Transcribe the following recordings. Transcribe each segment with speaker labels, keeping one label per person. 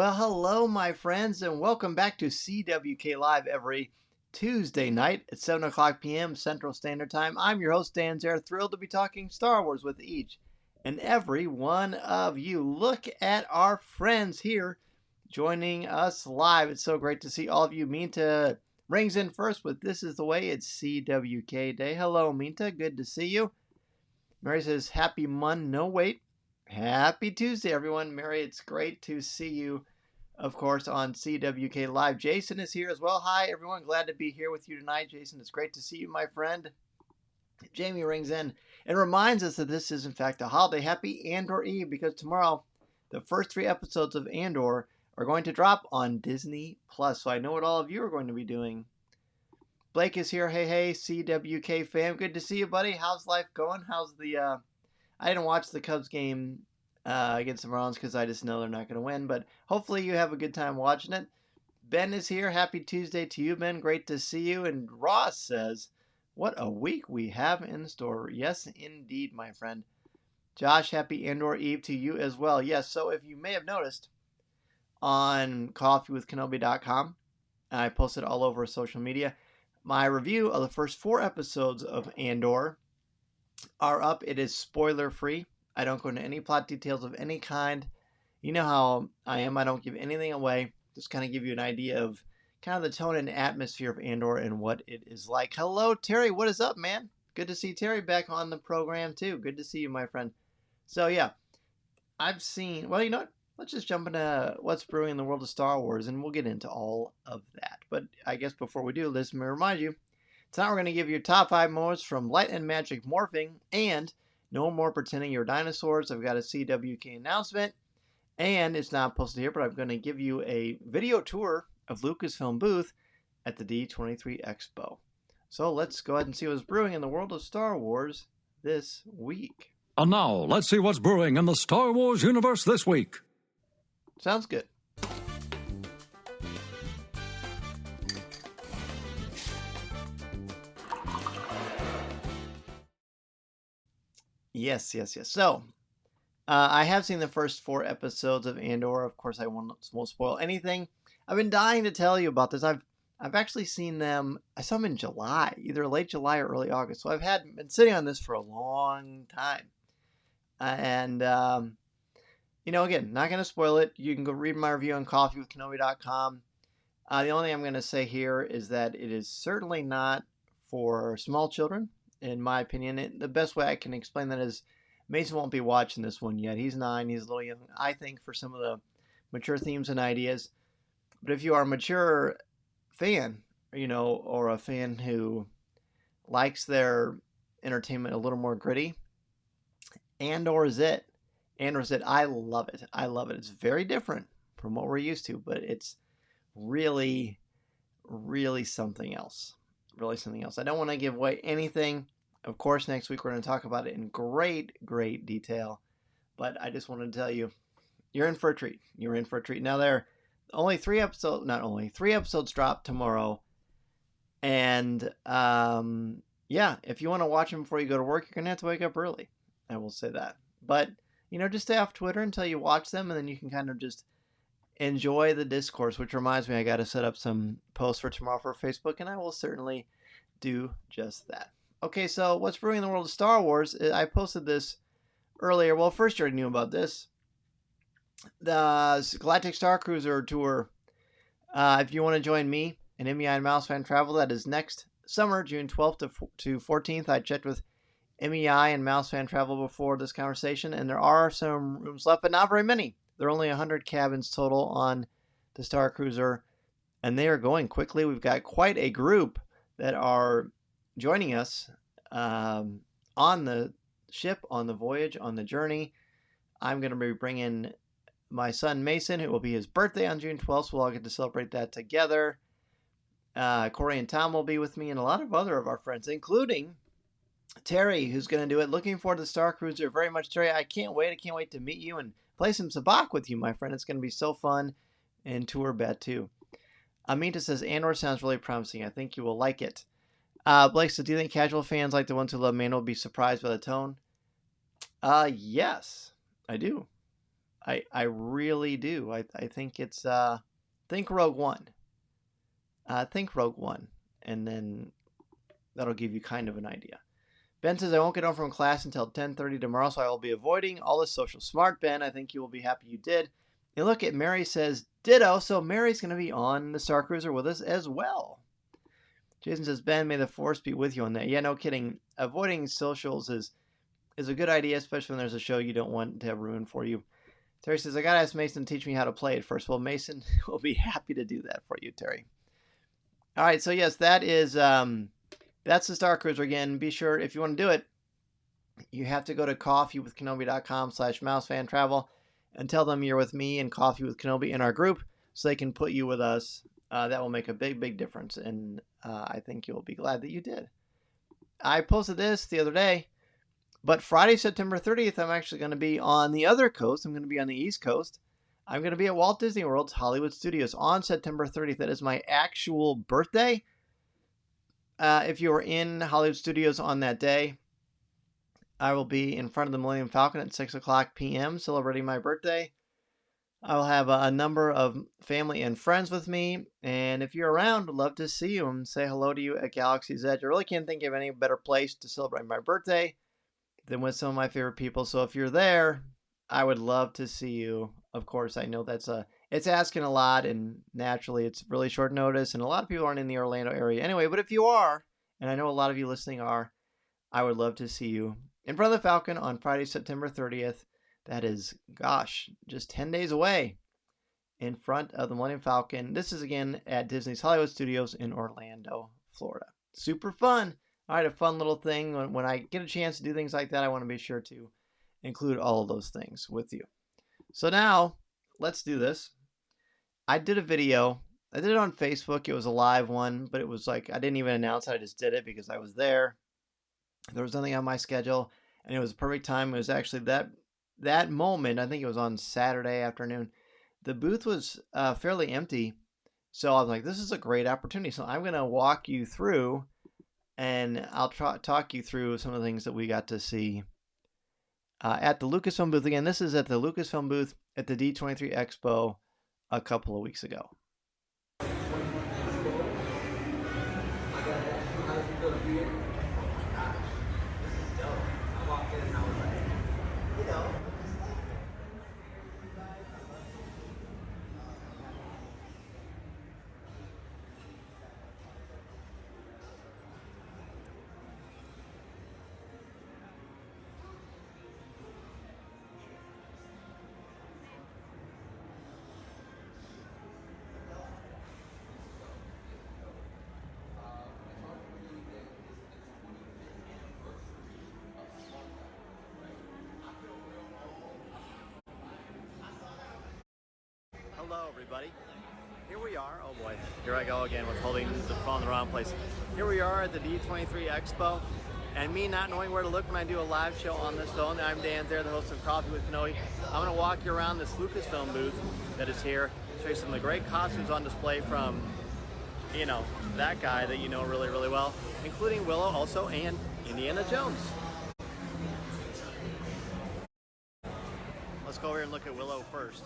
Speaker 1: Well, hello, my friends, and welcome back to CWK Live every Tuesday night at 7 o'clock p.m. Central Standard Time. I'm your host, Dan Zare, thrilled to be talking Star Wars with each and every one of you. Look at our friends here joining us live. It's so great to see all of you. Minta rings in first with This Is the Way. It's CWK Day. Hello, Minta. Good to see you. Mary says, Happy No, wait. Happy Tuesday, everyone. Mary, it's great to see you, of course, on CWK Live. Jason is here as well. Hi, everyone. Glad to be here with you tonight. Jason, it's great to see you, my friend. Jamie rings in and reminds us that this is, in fact, a holiday. Happy Andor Eve, because tomorrow, the first 3 episodes of Andor are going to drop on Disney+. So I know what all of you are going to be doing. Blake is here. Hey, CWK fam. Good to see you, buddy. How's life going? How's the... I didn't watch the Cubs game against the Marlins because I just know they're not going to win. But hopefully you have a good time watching it. Ben is here. Happy Tuesday to you, Ben. Great to see you. And Ross says, what a week we have in store. Yes, indeed, my friend. Josh, happy Andor Eve to you as well. Yes, so if you may have noticed on coffeewithkenobi.com, I posted all over social media, my review of the first 4 episodes of Andor are up. It is spoiler free. I don't go into any plot details of any kind. You know how I am. I don't give anything away. Just kind of give you an idea of kind of the tone and atmosphere of Andor and what it is like. Hello, Terry. What is up, man? Good to see Terry back on the program, too. Good to see you, my friend. So, yeah, I've seen... Well, you know what? Let's just jump into what's brewing in the world of Star Wars, and we'll get into all of that. But I guess before we do, let me remind you, tonight we're going to give you top 5 moments from Light and Magic Morphing, and no more pretending you're dinosaurs. I've got a CWK announcement, and it's not posted here, but I'm going to give you a video tour of Lucasfilm booth at the D23 Expo. So let's go ahead and see what's brewing in the world of Star Wars this week.
Speaker 2: And now, let's see what's brewing in the Star Wars universe this week.
Speaker 1: Sounds good. Yes. So, I have seen the first 4 episodes of Andor. Of course, I won't spoil anything. I've been dying to tell you about this. I've actually seen them. I saw them in July, either late July or early August. So I've been sitting on this for a long time. And again, not going to spoil it. You can go read my review on coffeewithkenobi.com. The only thing I'm going to say here is that it is certainly not for small children, in my opinion. The best way I can explain that is Mason won't be watching this one yet. He's 9. He's a little young, I think, for some of the mature themes and ideas. But if you are a mature fan, or a fan who likes their entertainment a little more gritty, Andor is it. I love it. It's very different from what we're used to, but it's really, really something else. Really something else. I don't want to give away anything. Of course, next week we're going to talk about it in great detail. But I just wanted to tell you, you're in for a treat. Now, there are only 3 episodes, not only 3 episodes drop tomorrow. And, if you want to watch them before you go to work, you're going to have to wake up early. I will say that. But, just stay off Twitter until you watch them, and then you can kind of just enjoy the discourse, which reminds me I got to set up some posts for tomorrow for Facebook, and I will certainly do just that. Okay, so what's brewing in the world of Star Wars? I posted this earlier. Well, first you already knew about this. The Galactic Star Cruiser tour. If you want to join me and MEI and Mouse Fan Travel, that is next summer, June 12th to 14th. I checked with MEI and Mouse Fan Travel before this conversation, and there are some rooms left, but not very many. There are only 100 cabins total on the Star Cruiser, and they are going quickly. We've got quite a group that are joining us on the ship, on the voyage, on the journey. I'm going to be bringing my son Mason. It will be his birthday on June 12th, so we'll all get to celebrate that together. Corey and Tom will be with me, and a lot of other of our friends, including Terry, who's going to do it. Looking forward to the Star Cruiser very much, Terry. I can't wait to meet you and play some sabacc with you, my friend. It's going to be so fun, and tour bet too. Aminta says, Andor sounds really promising. I think you will like it. Blake says, do you think casual fans like the ones who love Mando will be surprised by the tone? Yes, I do. I really do. I think it's think Rogue One. Think Rogue One, and then that'll give you kind of an idea. Ben says, I won't get home from class until 10:30 tomorrow, so I will be avoiding all this social smart, Ben. I think you will be happy you did. And look at Mary says, ditto, so Mary's going to be on the Star Cruiser with us as well. Jason says, Ben, may the force be with you on that. Yeah, no kidding. Avoiding socials is a good idea, especially when there's a show you don't want to have ruined for you. Terry says, I got to ask Mason to teach me how to play it first. Well, Mason will be happy to do that for you, Terry. All right, so yes, that is that's the Star Cruiser again. Be sure, if you want to do it, you have to go to coffeewithkenobi.com/mousefan-travel and tell them you're with me and Coffee with Kenobi in our group so they can put you with us. That will make a big, big difference, and I think you'll be glad that you did. I posted this the other day, but Friday, September 30th, I'm actually going to be on the other coast. I'm going to be on the East Coast. I'm going to be at Walt Disney World's Hollywood Studios on September 30th. That is my actual birthday. If you are in Hollywood Studios on that day, I will be in front of the Millennium Falcon at 6 o'clock p.m. celebrating my birthday. I will have a number of family and friends with me, and if you're around, I'd love to see you and say hello to you at Galaxy's Edge. I really can't think of any better place to celebrate my birthday than with some of my favorite people. So if you're there, I would love to see you. Of course, I know it's asking a lot, and naturally it's really short notice, and a lot of people aren't in the Orlando area anyway. But if you are, and I know a lot of you listening are, I would love to see you in front of the Falcon on Friday, September 30th. That is, gosh, just 10 days away, in front of the Millennium Falcon. This is again at Disney's Hollywood Studios in Orlando, Florida. Super fun. All right, a fun little thing. When I get a chance to do things like that, I want to be sure to include all of those things with you. So now, let's do this. I did a video. I did it on Facebook. It was a live one, but it was like I didn't even announce it. I just did it because I was there. There was nothing on my schedule, and it was a perfect time. It was actually that moment. I think it was on Saturday afternoon. The booth was fairly empty, so I was like, this is a great opportunity. So I'm going to walk you through, and I'll talk you through some of the things that we got to see at the Lucasfilm booth. Again, this is at the Lucasfilm booth at the D23 Expo a couple of weeks ago. Hello, everybody. Here we are. Oh boy, here I go again with holding the phone in the wrong place. Here we are at the D23 Expo, and me not knowing where to look when I do a live show on this phone. I'm Dan there, the host of Coffee with Kenobi. I'm going to walk you around this Lucasfilm booth that is here, show you some of the great costumes on display from, you know, that guy that you know really, really well, including Willow also, and Indiana Jones. Let's go over here and look at Willow first.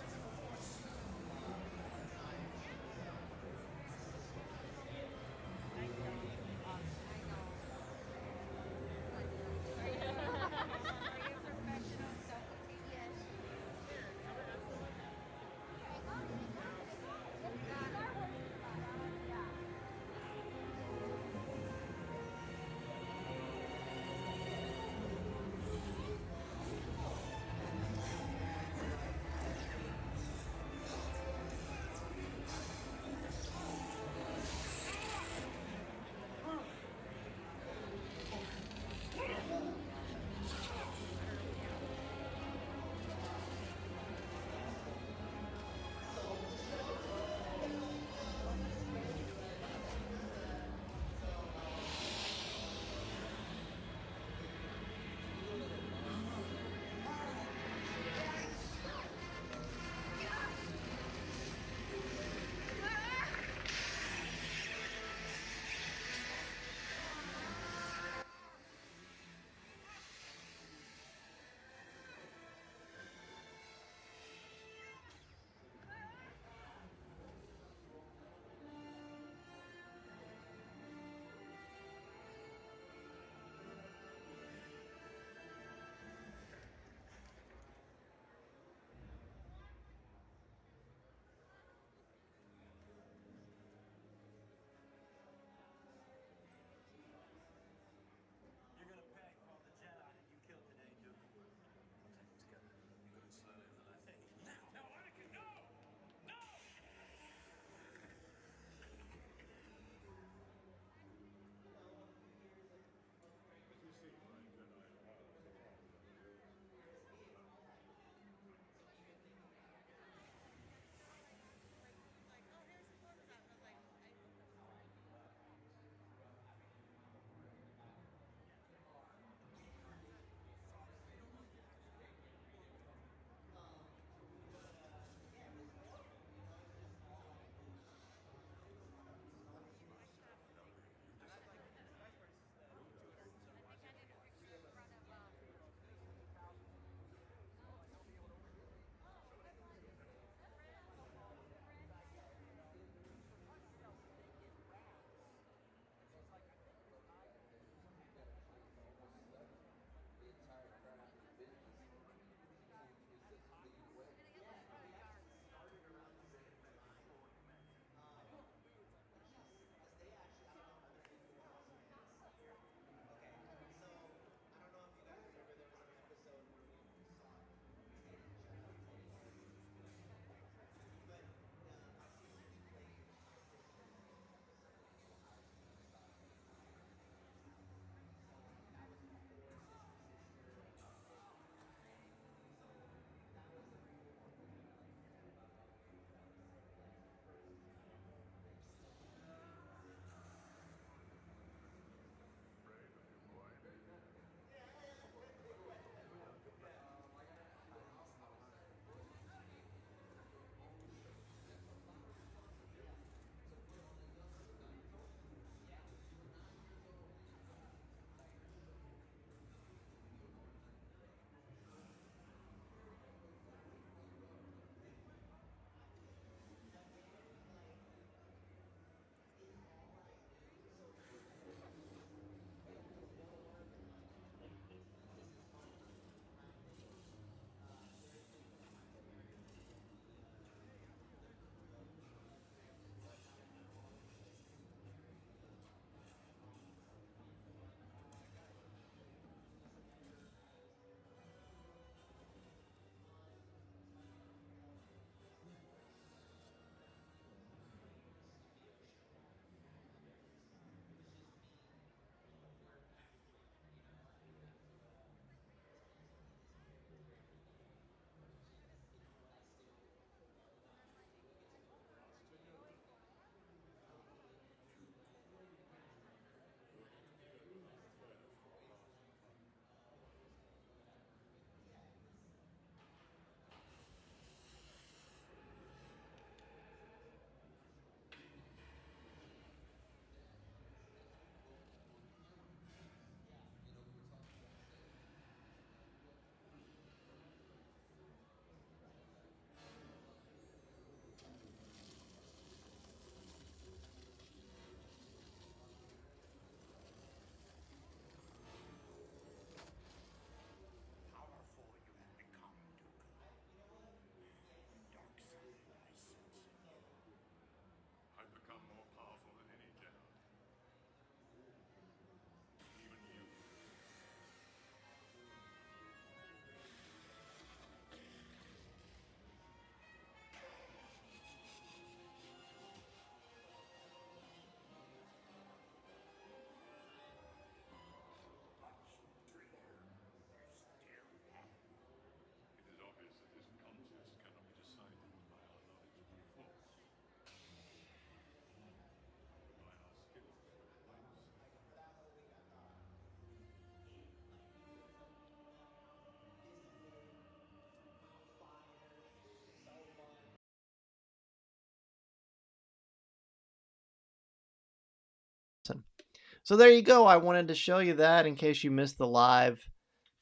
Speaker 1: So there you go. I wanted to show you that in case you missed the live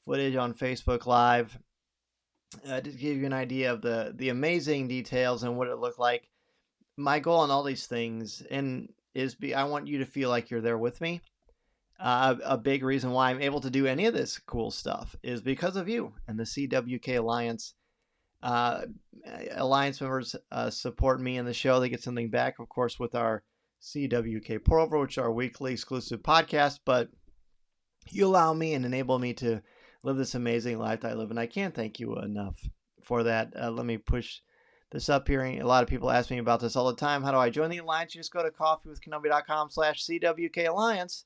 Speaker 1: footage on Facebook Live. To give you an idea of the amazing details and what it looked like. My goal on all these things I want you to feel like you're there with me. A big reason why I'm able to do any of this cool stuff is because of you and the CWK Alliance. Alliance members support me in the show. They get something back, of course, with our CWK Pour Over, which is our weekly exclusive podcast. But you allow me and enable me to live this amazing life that I live, and I can't thank you enough for that. Let me push this up here. A lot of people ask me about this all the time. How do I join the Alliance? You just go to coffeewithkenobi.com/CWK Alliance.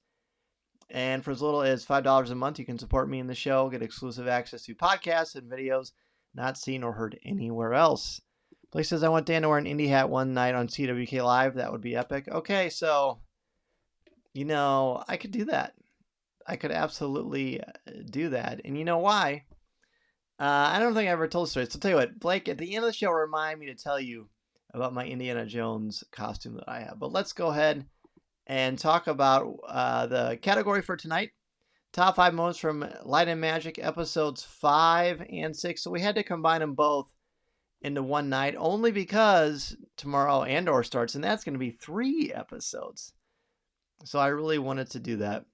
Speaker 1: And for as little as $5 a month, you can support me in the show, get exclusive access to podcasts and videos not seen or heard anywhere else. Blake says, I want Dan to wear an indie hat one night on CWK Live. That would be epic. Okay, so, I could do that. I could absolutely do that. And you know why? I don't think I ever told the story. So I'll tell you what, Blake, at the end of the show, remind me to tell you about my Indiana Jones costume that I have. But let's go ahead and talk about the category for tonight. Top 5 moments from Light and Magic episodes 5 and 6. So we had to combine them both into one night only because tomorrow Andor starts, and that's going to be 3 episodes. So I really wanted to do that.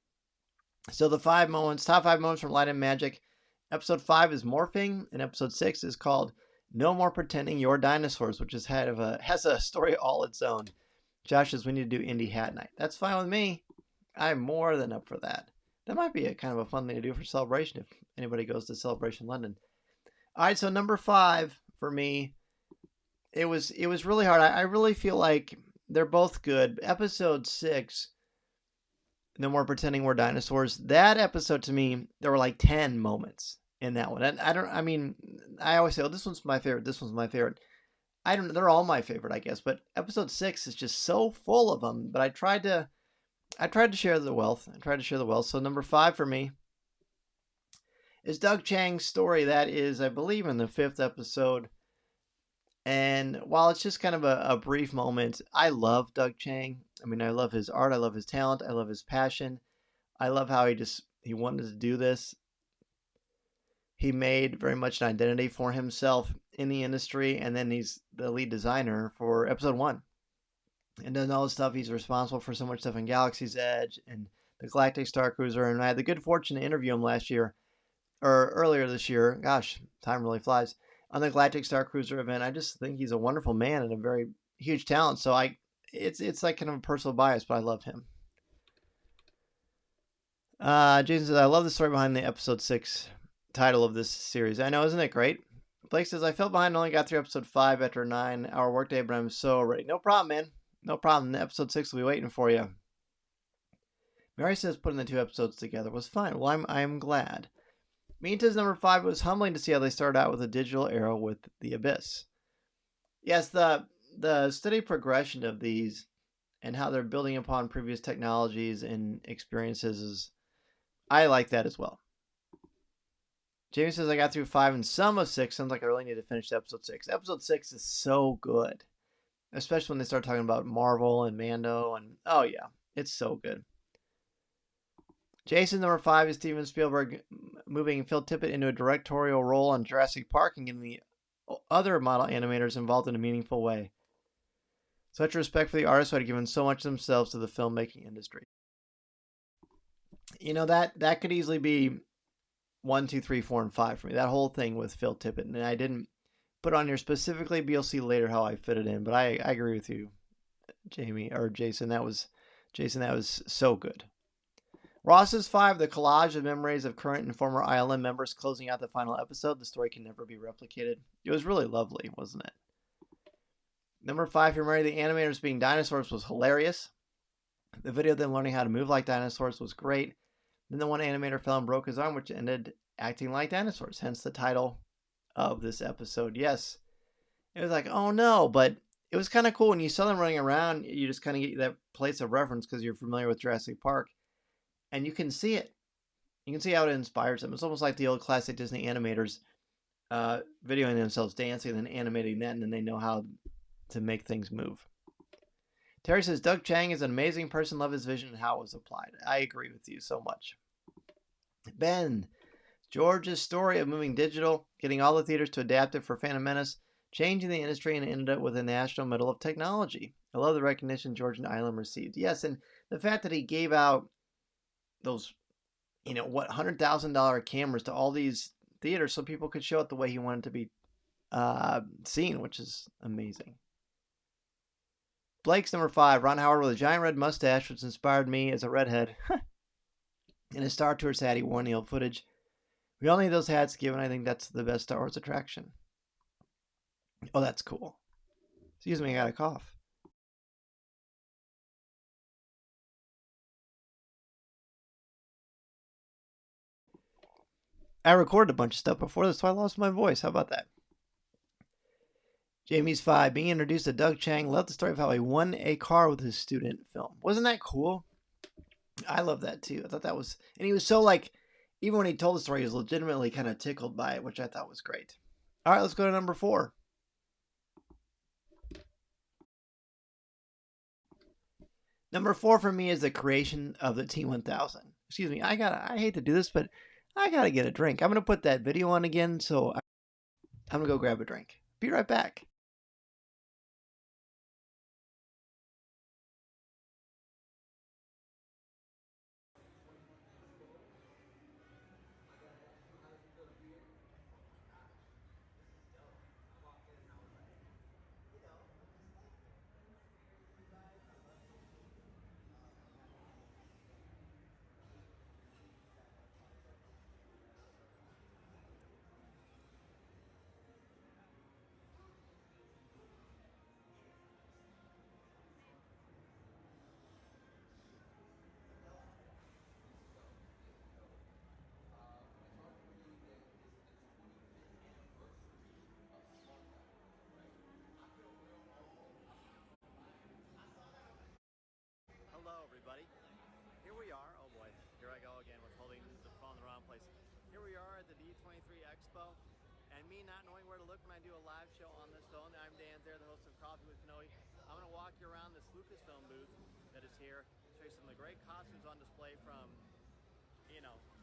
Speaker 1: So the top 5 moments from Light and Magic. Episode 5 is Morphing, and episode 6 is called No More Pretending You're Dinosaurs, which has a story all its own. Josh says we need to do Indie Hat Night. That's fine with me. I'm more than up for that. That might be a kind of a fun thing to do for Celebration if anybody goes to Celebration London. All right, so number 5 for me, it was really hard. I really feel like they're both good. Episode 6, No More Pretending We're Dinosaurs. That episode to me, there were like 10 moments in that one. And I always say, oh, this one's my favorite. This one's my favorite. They're all my favorite, I guess, but episode 6 is just so full of them. But I tried to share the wealth. So number 5 for me is Doug Chang's story. That is, I believe, in the 5th episode. And while it's just kind of a brief moment, I love Doug Chang. I mean, I love his art. I love his talent. I love his passion. I love how he wanted to do this. He made very much an identity for himself in the industry, and then he's the lead designer for episode 1. And does all the stuff. He's responsible for so much stuff in Galaxy's Edge and the Galactic Star Cruiser. And I had the good fortune to interview him earlier this year. Gosh, time really flies. On the Galactic Star Cruiser event, I just think he's a wonderful man and a very huge talent. So it's like kind of a personal bias, but I love him. Jason says, I love the story behind the episode 6 title of this series. I know, isn't it great? Blake says, I felt behind and only got through episode 5 after a 9-hour workday, but I'm so ready. No problem, man. No problem. Episode 6 will be waiting for you. Mary says putting the 2 episodes together was fine. Well, I'm glad. Minta's number 5, was humbling to see how they started out with a digital era with the Abyss. Yes, the steady progression of these and how they're building upon previous technologies and experiences I like that as well. Jamie says, I got through 5 and some of 6. Sounds like I really need to finish episode 6. Episode 6 is so good. Especially when they start talking about Marvel and Mando. And oh, yeah. It's so good. Jason, number 5, is Steven Spielberg moving Phil Tippett into a directorial role on Jurassic Park and getting the other model animators involved in a meaningful way. Such respect for the artists who had given so much of themselves to the filmmaking industry. That could easily be 1, 2, 3, 4, and 5 for me. That whole thing with Phil Tippett. And I didn't put on here specifically, but you'll see later how I fit it in. But I agree with you, Jason. That was so good. Ross's 5, the collage of memories of current and former ILM members closing out the final episode. The story can never be replicated. It was really lovely, wasn't it? Number 5, for Mary, the animators being dinosaurs was hilarious. The video of them learning how to move like dinosaurs was great. Then the one animator fell and broke his arm, which ended acting like dinosaurs, hence the title of this episode. Yes, it was like, oh no, but it was kind of cool when you saw them running around. You just kind of get that place of reference because you're familiar with Jurassic Park, and you can see it. You can see how it inspires them. It's almost like the old classic Disney animators videoing themselves dancing and then animating that, and then they know how to make things move. Terry says, Doug Chang is an amazing person. Love his vision and how it was applied. I agree with you so much. Ben, George's story of moving digital, getting all the theaters to adapt it for Phantom Menace, changing the industry, and ended up with a National Medal of Technology. I love the recognition George and Island received. Yes, and the fact that he gave out those, $100,000 cameras to all these theaters so people could show it the way he wanted to be seen, which is amazing. Blake's number 5, Ron Howard with a giant red mustache, which inspired me as a redhead. In his Star Tours hat, he wore the old footage. We all need those hats given. I think that's the best Star Wars attraction. Oh, that's cool. Excuse me, I got a cough. I recorded a bunch of stuff before this, so I lost my voice. How about that? Jamie's 5, being introduced to Doug Chang, loved the story of how he won a car with his student film. Wasn't that cool? I love that too. I thought that was, and he was so even when he told the story, he was legitimately kind of tickled by it, which I thought was great. All right, let's go to number 4. Number 4 for me is the creation of the T1000. Excuse me, I hate to do this, but I gotta get a drink. I'm gonna put that video on again, so I'm gonna go grab a drink. Be right back. Hello, everybody. Here we are. Oh boy, here I go again with holding the phone in the wrong place. Here we are at the D23 Expo, and me not knowing where to look when I do a live show on this phone. I'm Dan there, the host of Coffee with Kenobi. I'm going to walk you around this Lucasfilm booth that is here, show you some of the great costumes on display from,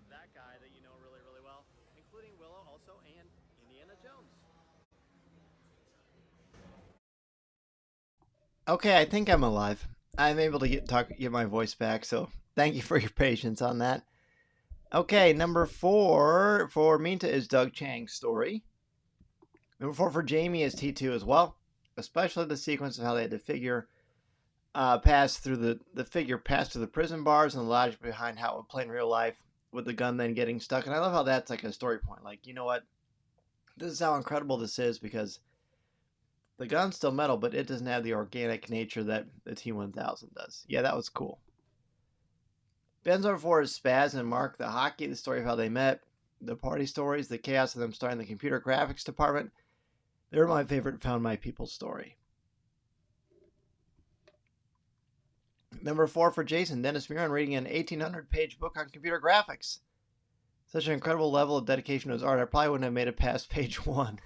Speaker 1: that guy that you know really, really well, including Willow also and Indiana Jones. Okay, I think I'm alive. I'm able to get my voice back, so thank you for your patience on that. Okay, number 4 for Minta is Doug Chang's story. Number 4 for Jamie is T2 as well, especially the sequence of how they had to figure pass through the prison bars and the logic behind how it would play in real life with the gun then getting stuck. And I love how that's like a story point. Like, you know what? This is how incredible this is because the gun's still metal, but it doesn't have the organic nature that the T1000 does. Yeah, that was cool. Ben's over 4 is Spaz and Mark, the hockey, the story of how they met, the party stories, the chaos of them starting the computer graphics department. They were my favorite Found My People story. Number 4 for Jason, Dennis Muren reading an 1,800-page book on computer graphics. Such an incredible level of dedication to his art. I probably wouldn't have made it past page 1.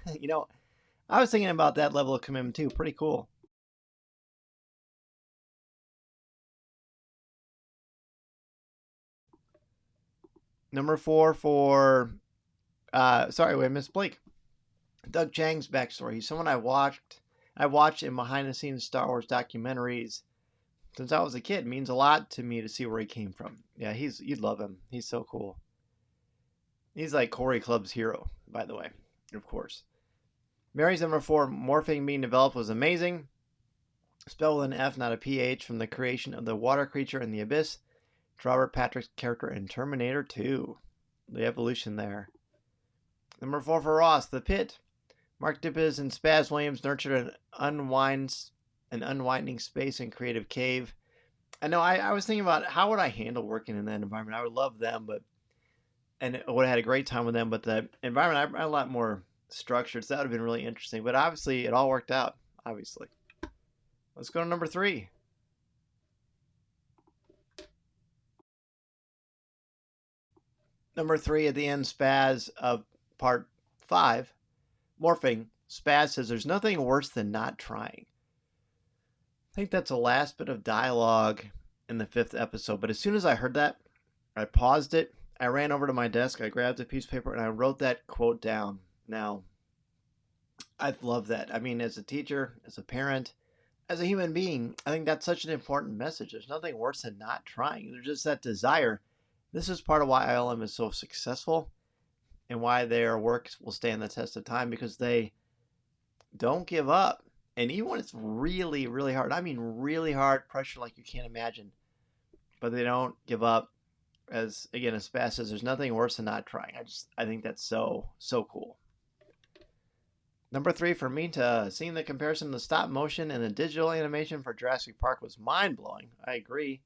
Speaker 1: I was thinking about that level of commitment too. Pretty cool. Number 4 for, I missed Blake. Doug Chang's backstory. He's someone I watched in behind-the-scenes Star Wars documentaries since I was a kid. It means a lot to me to see where he came from. Yeah, you'd love him. He's so cool. He's like Corey Club's hero, by the way, of course. Mary's number 4, Morphing being developed was amazing. Spelled with an F, not a PH, from the creation of the water creature in the abyss to Robert Patrick's character in Terminator 2. The evolution there. Number 4 for Ross, The Pit. Mark Dippes and Spaz Williams nurtured an unwinding space and creative cave. I know I was thinking about how would I handle working in that environment. I would love them, and I would have had a great time with them, but the environment, I a lot more structured, so that would have been really interesting. But obviously, it all worked out, obviously. Let's go to number 3. Number 3 at the end, Spaz of part 5, Morphing. Spaz says, there's nothing worse than not trying. think that's the last bit of dialogue in the 5th episode. But as soon as I heard that, I paused it. I ran over to my desk. I grabbed a piece of paper and I wrote that quote down. Now, I love that. I mean, as a teacher, as a parent, as a human being, I think that's such an important message. There's nothing worse than not trying. There's just that desire. This is part of why ILM is so successful and why their work will stand the test of time, because they don't give up. And even when it's really, really hard, I mean really hard, pressure like you can't imagine, but they don't give up. As Bass says, there's nothing worse than not trying. I think that's so cool. Number 3 for me, to seeing the comparison of the stop motion and the digital animation for Jurassic Park was mind blowing. I agree.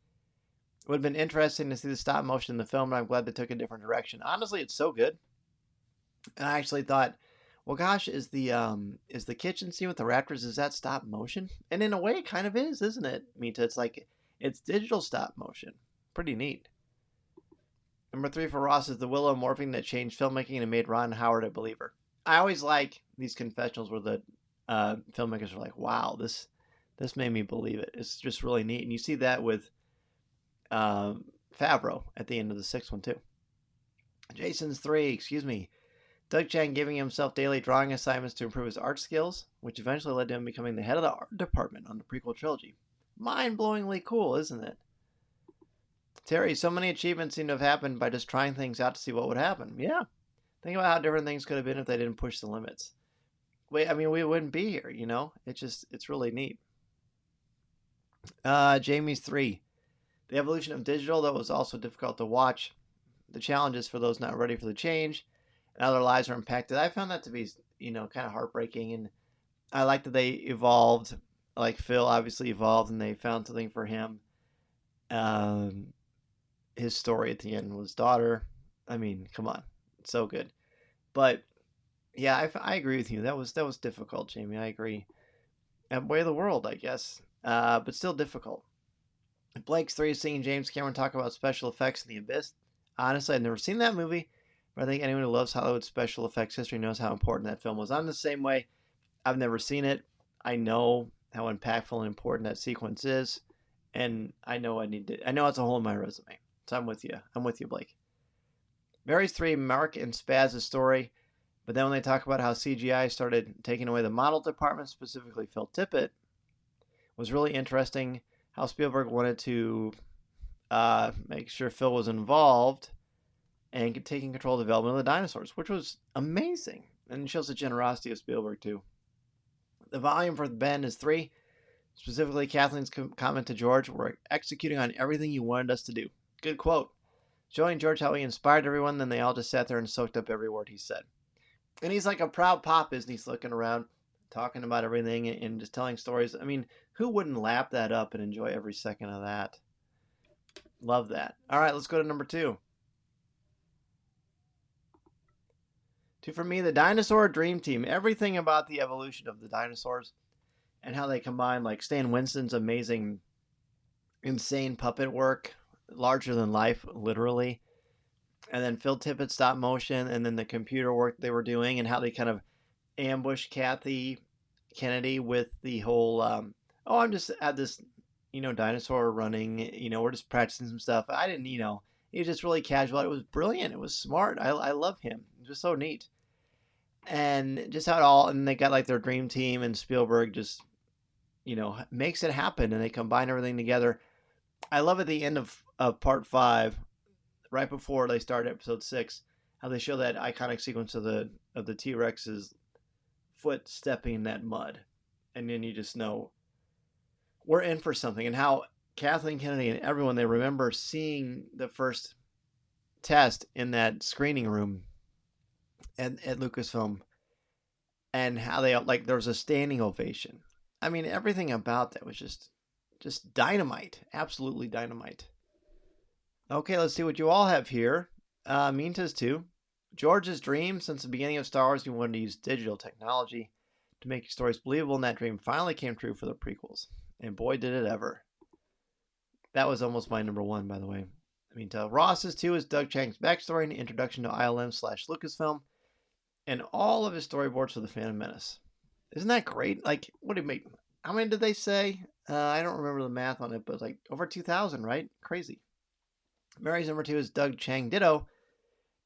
Speaker 1: It would have been interesting to see the stop motion in the film, but I'm glad they took a different direction. Honestly, it's so good. And I actually thought, well, gosh, is the kitchen scene with the raptors, is that stop motion? And in a way, it kind of is, isn't it, Mita? It's like it's digital stop motion. Pretty neat. Number 3 for Ross is the Willow morphing that changed filmmaking and made Ron Howard a believer. I always like these confessionals where the filmmakers are like, wow, this made me believe it. It's just really neat. And you see that with Favreau at the end of the 6th one, too. Jason's 3, Doug Chang giving himself daily drawing assignments to improve his art skills, which eventually led to him becoming the head of the art department on the prequel trilogy. Mind-blowingly cool, isn't it? Terry, so many achievements seem to have happened by just trying things out to see what would happen. Yeah. Think about how different things could have been if they didn't push the limits. We wouldn't be here, you know? It's really neat. Jamie's 3. The evolution of digital, that was also difficult to watch. The challenges for those not ready for the change, and how their lives are impacted. I found that to be, kind of heartbreaking. And I like that they evolved. Like Phil obviously evolved, and they found something for him. His story at the end was daughter. I mean, come on, it's so good. But yeah, I agree with you. That was difficult, Jamie. I agree. Way of the world, I guess, but still difficult. Blake's 3 is seeing James Cameron talk about special effects in The Abyss. Honestly, I've never seen that movie, but I think anyone who loves Hollywood special effects history knows how important that film was. I'm the same way. I've never seen it. I know how impactful and important that sequence is, and I know it's a hole in my resume. So I'm with you. I'm with you, Blake. Mary's 3, Mark and Spaz's story, but then when they talk about how CGI started taking away the model department, specifically Phil Tippett, was really interesting. How Spielberg wanted to make sure Phil was involved and taking control of the development of the dinosaurs, which was amazing. And it shows the generosity of Spielberg, too. The volume for Ben is 3. Specifically, Kathleen's comment to George, we're executing on everything you wanted us to do. Good quote. Showing George how he inspired everyone, then they all just sat there and soaked up every word he said. And he's like a proud pop, isn't he? He's looking around, talking about everything and just telling stories. I mean, who wouldn't lap that up and enjoy every second of that? Love that. All right, let's go to number 2. 2 for me, the Dinosaur Dream Team. Everything about the evolution of the dinosaurs and how they combine, like Stan Winston's amazing, insane puppet work, larger than life, literally. And then Phil Tippett's stop motion, and then the computer work they were doing, and how they kind of ambushed Kathy Kennedy with the whole, I'm just at this, dinosaur running, we're just practicing some stuff. I didn't, he was just really casual. It was brilliant. It was smart. I love him. It was so neat. And just how it all, and they got like their dream team, and Spielberg just, makes it happen, and they combine everything together. I love at the end of part 5, right before they start episode 6, how they show that iconic sequence of the T-Rex's foot stepping in that mud. And then you just know we're in for something. And how Kathleen Kennedy and everyone, they remember seeing the first test in that screening room at Lucasfilm, and how they, like, there was a standing ovation. I mean, everything about that was just dynamite. Absolutely dynamite. Okay, let's see what you all have here. Minta's 2. George's dream. Since the beginning of Star Wars, he wanted to use digital technology to make stories believable, and that dream finally came true for the prequels. And boy, did it ever. That was almost my number 1, by the way. Ross's 2 is Doug Chang's backstory and introduction to ILM/Lucasfilm, and all of his storyboards for The Phantom Menace. Isn't that great? Like, what do you make? How many did they say? I don't remember the math on it, but like over 2,000, right? Crazy. Mary's number 2 is Doug Chang. Ditto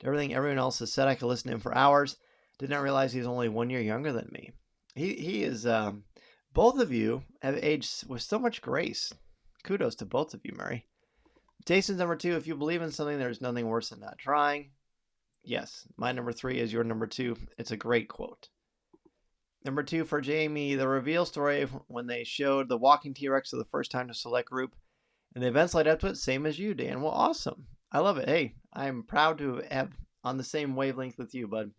Speaker 1: to everything everyone else has said. I could listen to him for hours. Did not realize he's only 1 year younger than me. He is. Both of you have aged with so much grace. Kudos to both of you, Mary. Jason's number 2. If you believe in something, there's nothing worse than not trying. Yes, my number 3 is your number 2. It's a great quote. Number 2 for Jamie, the reveal story when they showed the walking T-Rex for the first time to select group, and the events led up to it, same as you, Dan. Well, awesome. I love it. Hey, I'm proud to have on the same wavelength with you, bud.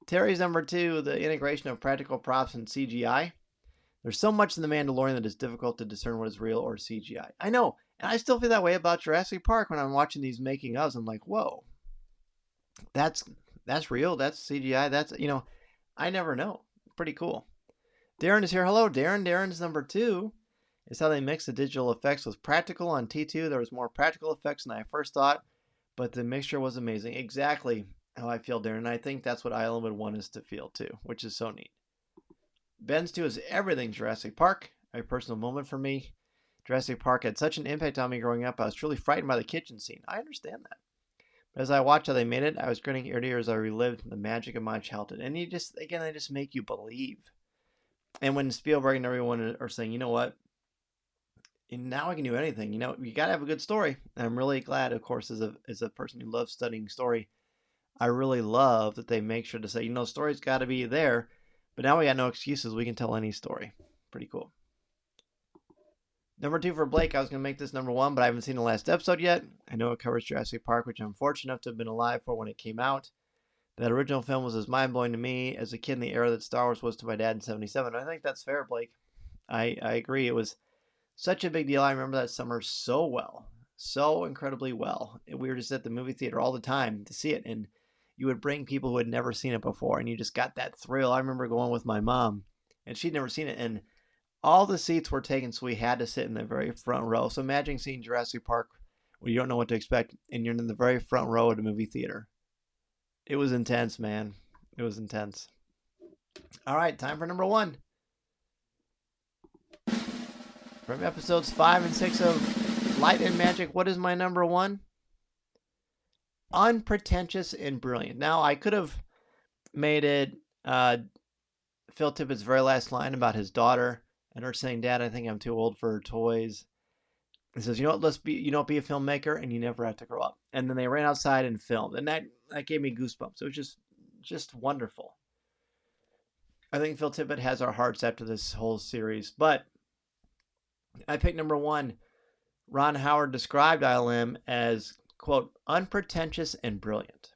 Speaker 1: Terry's number 2, the integration of practical props and CGI. There's so much in The Mandalorian that it's difficult to discern what is real or CGI. I know, and I still feel that way about Jurassic Park when I'm watching these making ofs. I'm like, whoa, that's real. That's CGI. That's, I never know. Pretty cool. Darren is here. Hello, Darren. Darren's number 2 is how they mix the digital effects with practical. On T2, there was more practical effects than I first thought, but the mixture was amazing. Exactly how I feel, Darren. And I think that's what Island would want us to feel too, which is so neat. Ben's 2 is everything Jurassic Park, a personal moment for me. Jurassic Park had such an impact on me growing up. I was truly frightened by the kitchen scene. I understand that. But as I watched how they made it, I was grinning ear to ear as I relived the magic of my childhood. And they just make you believe. And when Spielberg and everyone are saying, you know what, now I can do anything. You got to have a good story. And I'm really glad, of course, as a person who loves studying story, I really love that they make sure to say, story's got to be there. But now we got no excuses. We can tell any story. Pretty cool. Number 2 for Blake. I was going to make this number 1, but I haven't seen the last episode yet. I know it covers Jurassic Park, which I'm fortunate enough to have been alive for when it came out. That original film was as mind-blowing to me as a kid in the era that Star Wars was to my dad in 77. I think that's fair, Blake. I agree. It was such a big deal. I remember that summer so well. So incredibly well. We were just at the movie theater all the time to see it, and you would bring people who had never seen it before, and you just got that thrill. I remember going with my mom, and she'd never seen it, and all the seats were taken, so we had to sit in the very front row. So imagine seeing Jurassic Park where you don't know what to expect, and you're in the very front row at a movie theater. It was intense, man. It was intense. All right, time for number 1. From episodes 5 and 6 of Light and Magic, what is my number 1? Unpretentious and brilliant. Now, I could have made it Phil Tippett's very last line about his daughter and her saying, "Dad, I think I'm too old for toys." He says, "You know what? Be a filmmaker, and you never have to grow up." And then they ran outside and filmed, and that gave me goosebumps. It was just wonderful. I think Phil Tippett has our hearts after this whole series. But I picked number 1. Ron Howard described ILM as, quote, unpretentious and brilliant.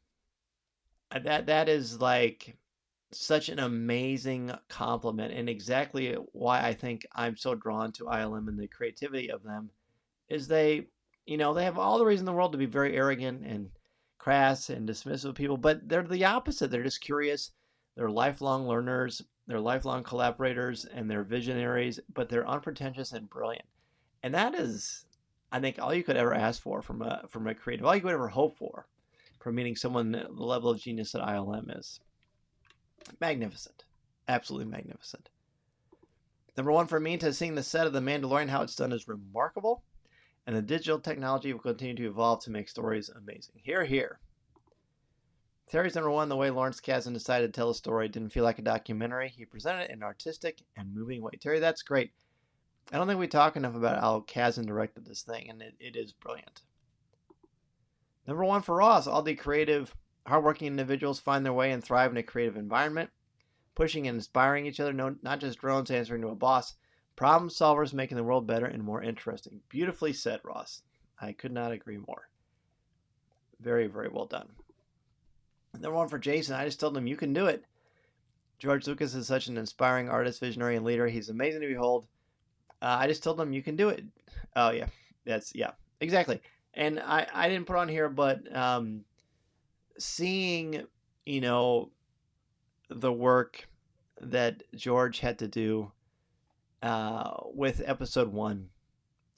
Speaker 1: That is like such an amazing compliment, and exactly why I think I'm so drawn to ILM and the creativity of them is they have all the reason in the world to be very arrogant and crass and dismissive of people, but they're the opposite. They're just curious. They're lifelong learners. They're lifelong collaborators, and they're visionaries, but they're unpretentious and brilliant. And that is, I think, all you could ever ask for from a creative, all you could ever hope for from meeting someone the level of genius that ILM is. Magnificent. Absolutely magnificent. Number 1 for me, to seeing the set of The Mandalorian, how it's done is remarkable. And the digital technology will continue to evolve to make stories amazing. Hear, hear. Terry's number 1, the way Lawrence Kasdan decided to tell a story didn't feel like a documentary. He presented it in an artistic and moving way. Terry, that's great. I don't think we talk enough about how Kasdan directed this thing, and it is brilliant. Number 1 for Ross, all the creative, hardworking individuals find their way and thrive in a creative environment, pushing and inspiring each other, not just drones answering to a boss. Problem solvers making the world better and more interesting. Beautifully said, Ross. I could not agree more. Very, very well done. Number 1 for Jason, I just told him you can do it. George Lucas is such an inspiring artist, visionary, and leader. He's amazing to behold. I just told him you can do it. Oh, yeah. Exactly. And I didn't put on here, but seeing, the work that George had to do with episode 1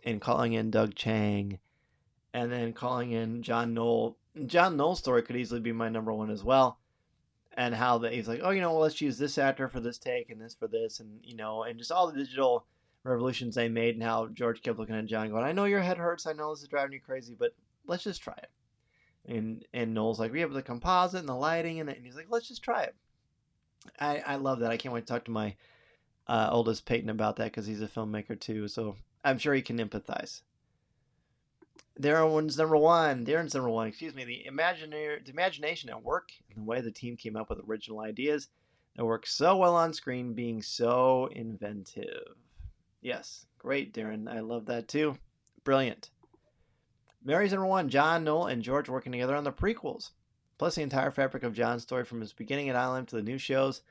Speaker 1: and calling in Doug Chang and then calling in John Knoll. John Knoll's story could easily be my number 1 as well. And how he's like, oh, let's use this actor for this take and this for this. And, and just all the digital revolutions they made and how George kept looking at John going, I know your head hurts. I know this is driving you crazy, but let's just try it. And Noel's like, we have the composite and the lighting and he's like, let's just try it. I love that. I can't wait to talk to my oldest Peyton about that because he's a filmmaker too. So I'm sure he can empathize. Darren's number one. Excuse me. The imagination at work and the way the team came up with original ideas that work so well on screen, being so inventive. Yes, great, Darren. I love that too. Brilliant. Mary's number one. John, Noel, and George working together on the prequels, plus the entire fabric of John's story from his beginning at Island to the new shows.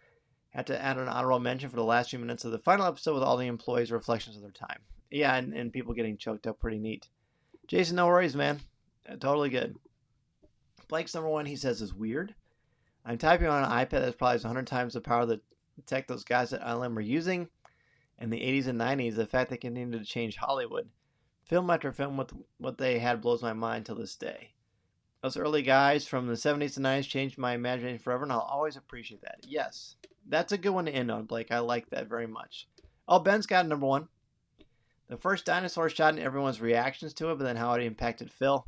Speaker 1: Had to add an honorable mention for the last few minutes of the final episode with all the employees' reflections of their time. Yeah, and people getting choked up, pretty neat. Jason, no worries, man. Totally good. Blake's number one, he says, is weird. I'm typing on an iPad that's probably 100 times the power of the tech those guys at ILM were using. In the 80s and 90s, the fact they continued to change Hollywood. Film after film with what they had blows my mind till this day. Those early guys from the 70s and 90s changed my imagination forever, and I'll always appreciate that. Yes, that's a good one to end on, Blake. I like that very much. Oh, Ben's got number one. The first dinosaur shot and everyone's reactions to it, but then how it impacted Phil.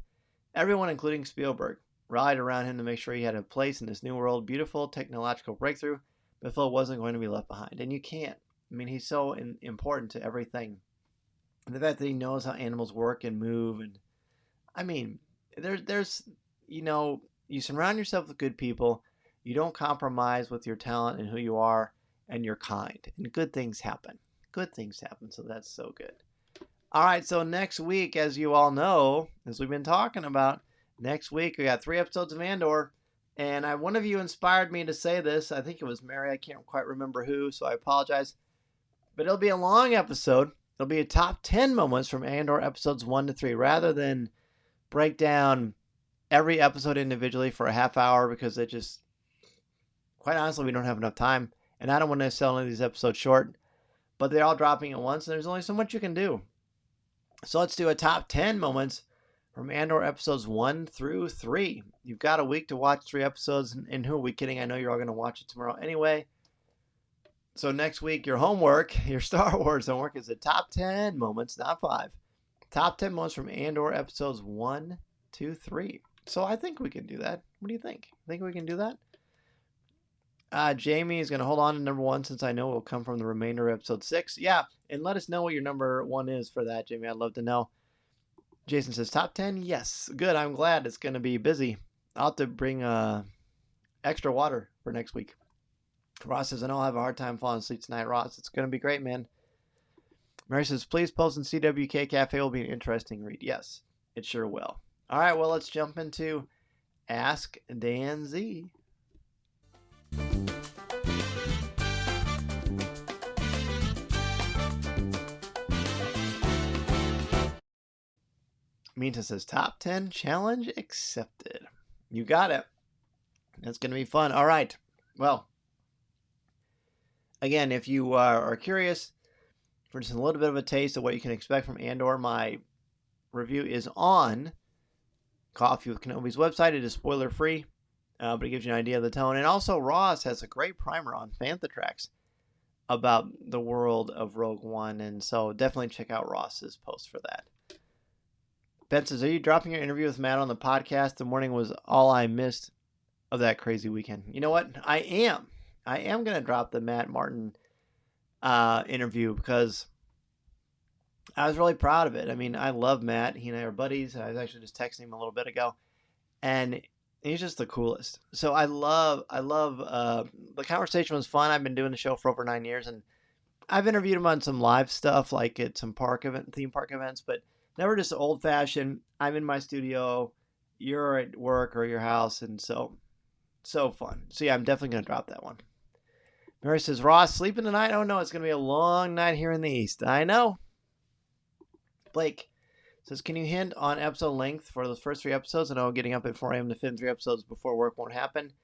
Speaker 1: Everyone, including Spielberg, rallied around him to make sure he had a place in this new world. Beautiful technological breakthrough, but Phil wasn't going to be left behind. And you can't. I mean, he's so important to everything. And the fact that he knows how animals work and move. And I mean, there's, you surround yourself with good people. You don't compromise with your talent and who you are, and you're kind. And good things happen. Good things happen. So that's so good. All right, so next week, as you all know, as we've been talking about, next week we got 3 episodes of Andor, and one of you inspired me to say this. I think it was Mary. I can't quite remember who, so I apologize. But it'll be a long episode. It'll be a top 10 moments from Andor episodes 1 to 3, rather than break down every episode individually for a half hour, because it just, quite honestly, we don't have enough time, and I don't want to sell any of these episodes short, but they're all dropping at once, and there's only so much you can do. So let's do a top 10 moments from Andor episodes 1 through 3. You've got a week to watch 3 episodes, and who are we kidding? I know you're all going to watch it tomorrow anyway. So next week, your homework, your Star Wars homework, is the top 10 moments, not 5. Top 10 moments from Andor episodes 1 to 3. So I think we can do that. What do you think? Think we can do that? Jamie is going to hold on to number 1 since I know it will come from the remainder of episode 6. Yeah, and let us know what your number 1 is for that, Jamie. I'd love to know. Jason says, top 10? Yes. Good. I'm glad. It's going to be busy. I'll have to bring extra water for next week. Ross says, I know I'll have a hard time falling asleep tonight, Ross. It's going to be great, man. Mary says, please post in CWK Cafe. Will be an interesting read. Yes, it sure will. All right, well, let's jump into Ask Dan Z. Minta says, top 10 challenge accepted. You got it. That's going to be fun. All right. Well, again, if you are curious for just a little bit of a taste of what you can expect from Andor, my review is on Coffee with Kenobi's website. It is spoiler free, but it gives you an idea of the tone. And also, Ross has a great primer on Fantha Tracks about the world of Rogue One. And so definitely check out Ross's post for that. Ben says, are you dropping your interview with Matt on the podcast? The morning was all I missed of that crazy weekend. You know what? I am going to drop the Matt Martin interview because I was really proud of it. I mean, I love Matt. He and I are buddies. I was actually just texting him a little bit ago. And he's just the coolest. So I love the conversation was fun. I've been doing the show for over 9 years, and I've interviewed him on some live stuff, like at some theme park events, but never just old fashioned. I'm in my studio, you're at work or your house, and so fun. So yeah, I'm definitely going to drop that one. Mary says, Ross, sleeping tonight? Oh no, it's going to be a long night here in the East. I know. Blake says, can you hint on episode length for those first 3 episodes? I know getting up at 4 a.m. to film 3 episodes before work won't happen.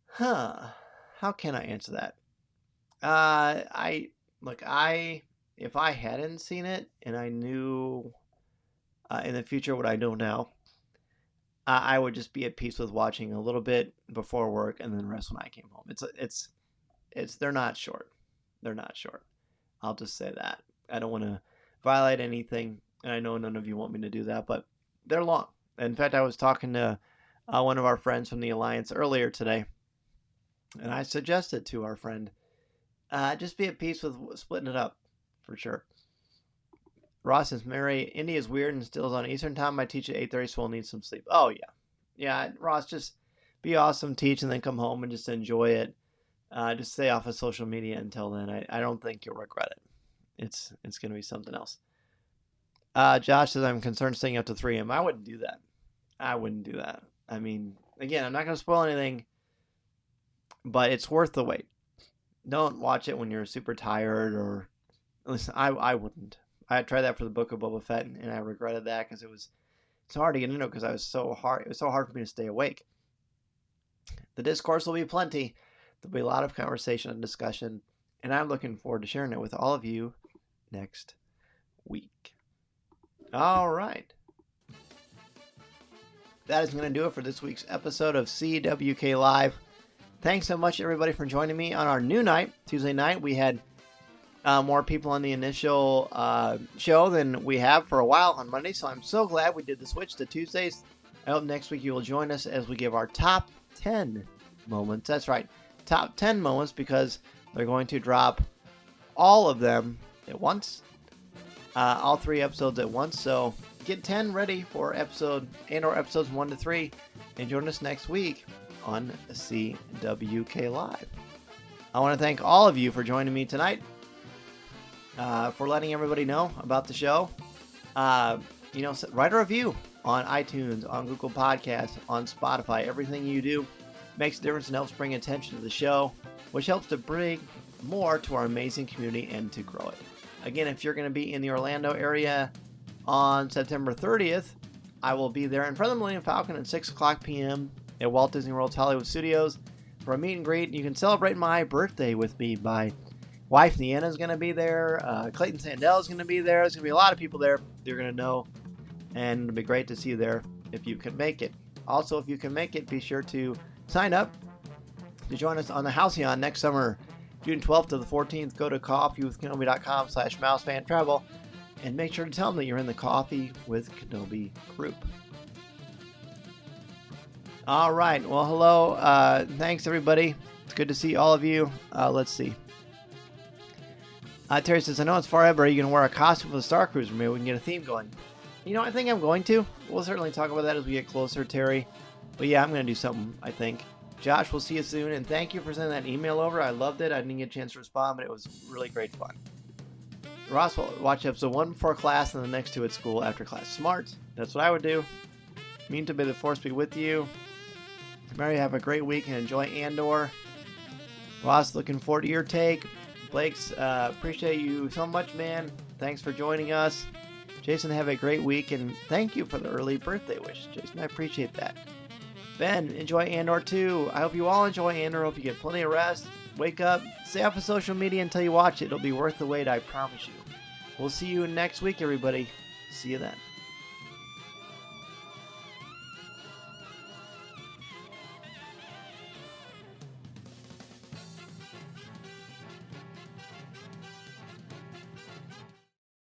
Speaker 1: How can I answer that? If I hadn't seen it and I knew in the future what I know now, I would just be at peace with watching a little bit before work and then the rest when I came home. They're not short. They're not short. I'll just say that. I don't want to violate anything, and I know none of you want me to do that, but they're long. In fact, I was talking to one of our friends from the Alliance earlier today, and I suggested to our friend, just be at peace with splitting it up, for sure. Ross says, Mary, Indy is weird and still is on Eastern time. I teach at 8:30, so we'll need some sleep. Oh, yeah. Yeah, Ross, just be awesome, teach, and then come home and just enjoy it. Just stay off of social media until then. I don't think you'll regret it. It's going to be something else. Josh says, I'm concerned staying up to 3 a.m. I wouldn't do that. I mean, again, I'm not going to spoil anything, but it's worth the wait. Don't watch it when you're super tired, or at least I wouldn't. I tried that for the Book of Boba Fett, and I regretted that because it's hard to get into it because it was so hard for me to stay awake. The discourse will be plenty. There'll be a lot of conversation and discussion, and I'm looking forward to sharing it with all of you next week. All right. That is going to do it for this week's episode of CWK Live. Thanks so much, everybody, for joining me on our new night, Tuesday night. We had more people on the initial show than we have for a while on Monday, so I'm so glad we did the switch to Tuesdays. I hope next week you will join us as we give our top 10 moments. That's right, top 10 moments, because we're going to drop all of them at once, all 3 episodes at once. So get 10 ready for episodes 1 to 3, and join us next week on CWK Live. I want to thank all of you for joining me tonight. For letting everybody know about the show. Write a review on iTunes, on Google Podcasts, on Spotify. Everything you do makes a difference and helps bring attention to the show, which helps to bring more to our amazing community and to grow it. Again, if you're going to be in the Orlando area on September 30th, I will be there in front of the Millennium Falcon at 6 o'clock p.m. at Walt Disney World's Hollywood Studios for a meet and greet. You can celebrate my birthday with me. My wife Deanna is going to be there. Clayton Sandell is going to be there. There's going to be a lot of people there you're going to know, and it'll be great to see you there if you can make it. Also, if you can make it, be sure to sign up to join us on the Halcyon next summer, June 12th to the 14th. Go to coffeewithkenobi.com/mousefantravel and make sure to tell them that you're in the Coffee with Kenobi group. All right. Well, hello. Thanks, everybody. It's good to see all of you. Let's see. Terry says, I know it's far ahead, but are you going to wear a costume for the Star Cruiser? Maybe we can get a theme going. I think I'm going to. We'll certainly talk about that as we get closer, Terry. But yeah, I'm going to do something, I think. Josh, we'll see you soon. And thank you for sending that email over. I loved it. I didn't get a chance to respond, but it was really great fun. Ross will watch episode 1 before class and the next 2 at school after class. Smart. That's what I would do. Mean to be the force be with you. Mary, have a great week and enjoy Andor. Ross, looking forward to your take. Blake's, appreciate you so much, man. Thanks for joining us. Jason, have a great week, and thank you for the early birthday wish, Jason. I appreciate that. Ben, enjoy Andor too. I hope you all enjoy Andor. I hope you get plenty of rest. Wake up. Stay off of social media until you watch it. It'll be worth the wait, I promise you. We'll see you next week, everybody. See you then.